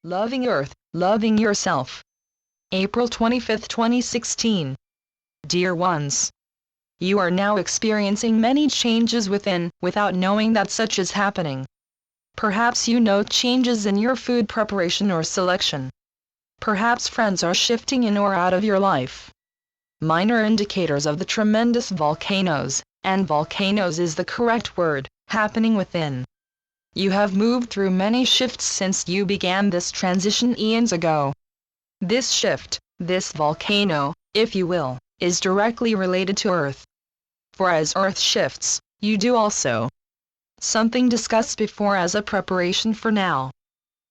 Loving Earth, Loving Yourself. April 25, 2016. Dear ones, you are now experiencing many changes within, without knowing that such is happening. Perhaps you note changes in your food preparation or selection. Perhaps friends are shifting in or out of your life. Minor indicators of the tremendous volcanoes, and volcanoes is the correct word, happening within. You have moved through many shifts since you began this transition eons ago. This shift, this volcano, if you will, is directly related to Earth. For as Earth shifts, you do also. Something discussed before as a preparation for now.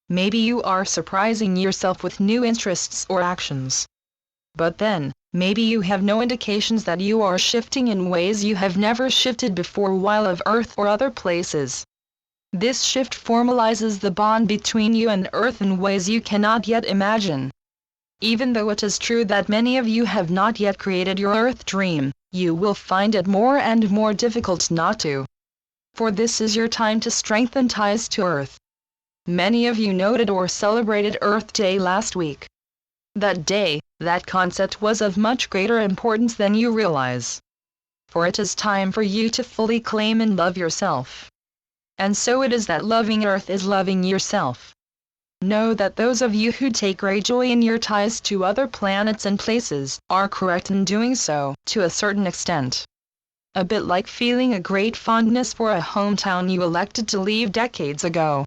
Maybe you are surprising yourself with new interests or actions. But then, maybe you have no indications that you are shifting in ways you have never shifted before while of Earth or other places. This shift formalizes the bond between you and Earth in ways you cannot yet imagine. Even though it is true that many of you have not yet created your Earth dream, you will find it more and more difficult not to. For this is your time to strengthen ties to Earth. Many of you noted or celebrated Earth Day last week. That day, that concept was of much greater importance than you realize. For it is time for you to fully claim and love yourself. And so it is that loving Earth is loving yourself. Know that those of you who take great joy in your ties to other planets and places are correct in doing so, to a certain extent. A bit like feeling a great fondness for a hometown you elected to leave decades ago.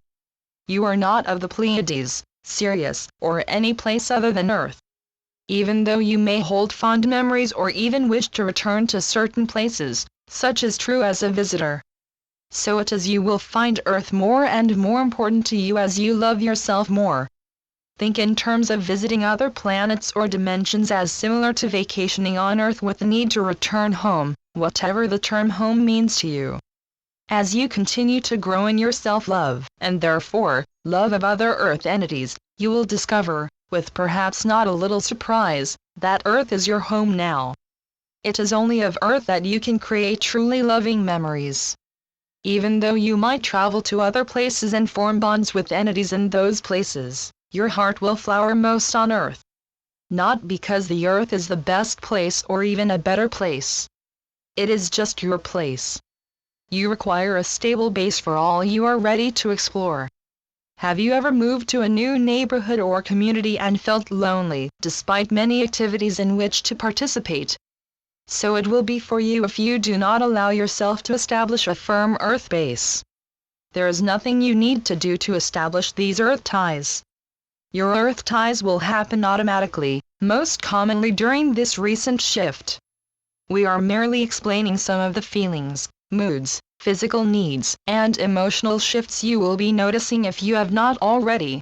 You are not of the Pleiades, Sirius, or any place other than Earth. Even though you may hold fond memories or even wish to return to certain places, such is true as a visitor. So it is you will find Earth more and more important to you as you love yourself more. Think in terms of visiting other planets or dimensions as similar to vacationing on Earth with the need to return home, whatever the term home means to you. As you continue to grow in your self-love, and therefore, love of other Earth entities, you will discover, with perhaps not a little surprise, that Earth is your home now. It is only of Earth that you can create truly loving memories. Even though you might travel to other places and form bonds with entities in those places, your heart will flower most on Earth. Not because the Earth is the best place or even a better place. It is just your place. You require a stable base for all you are ready to explore. Have you ever moved to a new neighborhood or community and felt lonely, despite many activities in which to participate? So it will be for you if you do not allow yourself to establish a firm Earth base. There is nothing you need to do to establish these Earth ties. Your Earth ties will happen automatically, most commonly during this recent shift. We are merely explaining some of the feelings, moods, physical needs, and emotional shifts you will be noticing if you have not already.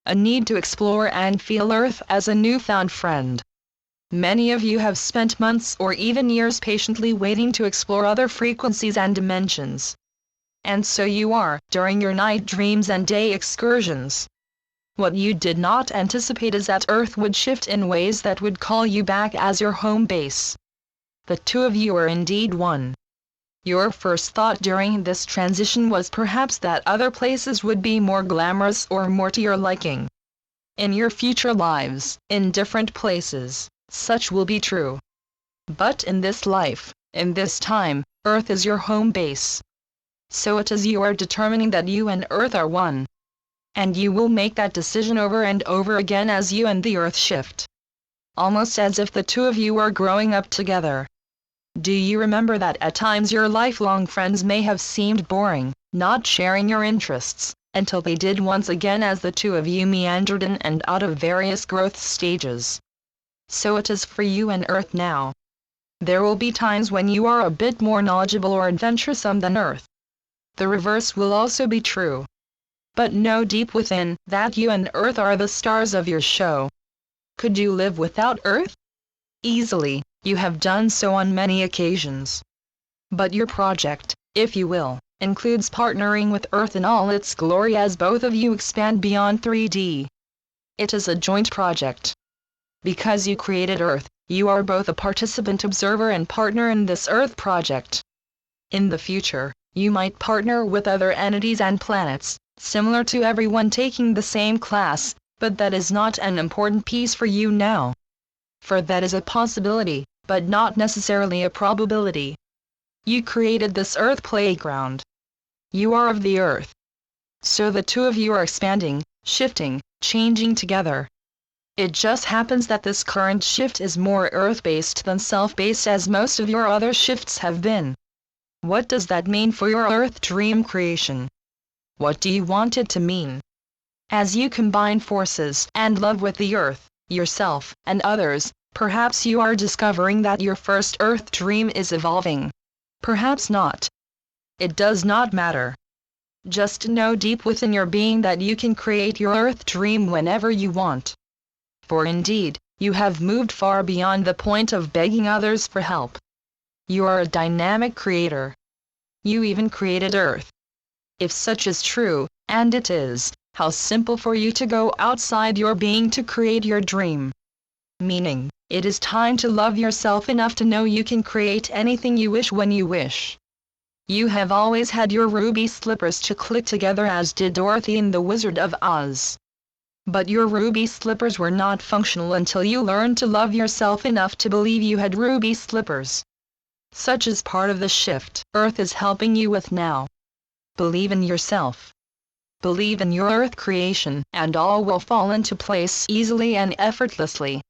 A need to explore and feel Earth as a newfound friend. Many of you have spent months or even years patiently waiting to explore other frequencies and dimensions. And so you are, during your night dreams and day excursions. What you did not anticipate is that Earth would shift in ways that would call you back as your home base. The two of you are indeed one. Your first thought during this transition was perhaps that other places would be more glamorous or more to your liking. In your future lives, in different places, such will be true. But in this life, in this time, Earth is your home base. So it is you are determining that you and Earth are one. And you will make that decision over and over again as you and the Earth shift. Almost as if the two of you are growing up together. Do you remember that at times your lifelong friends may have seemed boring, not sharing your interests, until they did once again as the two of you meandered in and out of various growth stages? So it is for you and Earth now. There will be times when you are a bit more knowledgeable or adventuresome than Earth. The reverse will also be true. But know deep within that you and Earth are the stars of your show. Could you live without Earth? Easily, you have done so on many occasions. But your project, if you will, includes partnering with Earth in all its glory as both of you expand beyond 3D. It is a joint project. Because you created Earth, you are both a participant, observer, and partner in this Earth project. In the future, You might partner with other entities and planets, similar to everyone taking the same class, but that is not an important piece for you now. For that is a possibility, but not necessarily a probability. You created this Earth playground. You are of the Earth. So the two of you are expanding, shifting, changing together. It just happens that this current shift is more Earth-based than self-based, as most of your other shifts have been. What does that mean for your Earth dream creation? What do you want it to mean? As you combine forces and love with the Earth, yourself, and others, perhaps you are discovering that your first Earth dream is evolving. Perhaps not. It does not matter. Just know deep within your being that you can create your Earth dream whenever you want. For indeed, you have moved far beyond the point of begging others for help. You are a dynamic creator. You even created Earth. If such is true, and it is, how simple for you to go outside your being to create your dream. Meaning, it is time to love yourself enough to know you can create anything you wish when you wish. You have always had your ruby slippers to click together, as did Dorothy in The Wizard of Oz. But your ruby slippers were not functional until you learned to love yourself enough to believe you had ruby slippers. Such is part of the shift Earth is helping you with now. Believe in yourself. Believe in your Earth creation, and all will fall into place easily and effortlessly.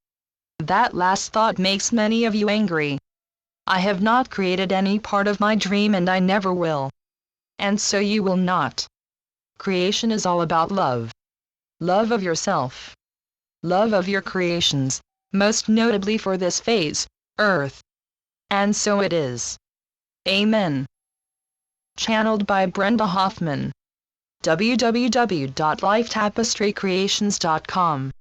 That last thought makes many of you angry. I have not created any part of my dream, and I never will. And so you will not. Creation is all about love. Love of yourself. Love of your creations, most notably for this phase, Earth. And so it is. Amen. Channeled by Brenda Hoffman. www.lifetapestrycreations.com